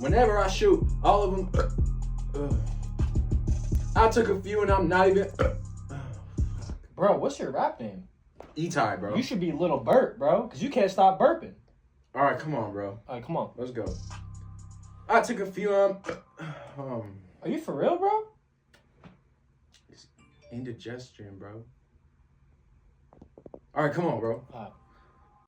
Whenever I shoot, all of them. I took a few and I'm not even. Bro, what's your rap name? E-Tie, bro. You should be Little Burp, bro, because you can't stop burping. All right, come on, bro. All right, come on. Let's go. I took a few. Are you for real, bro? It's indigestion, bro. All right, come on, bro. All right.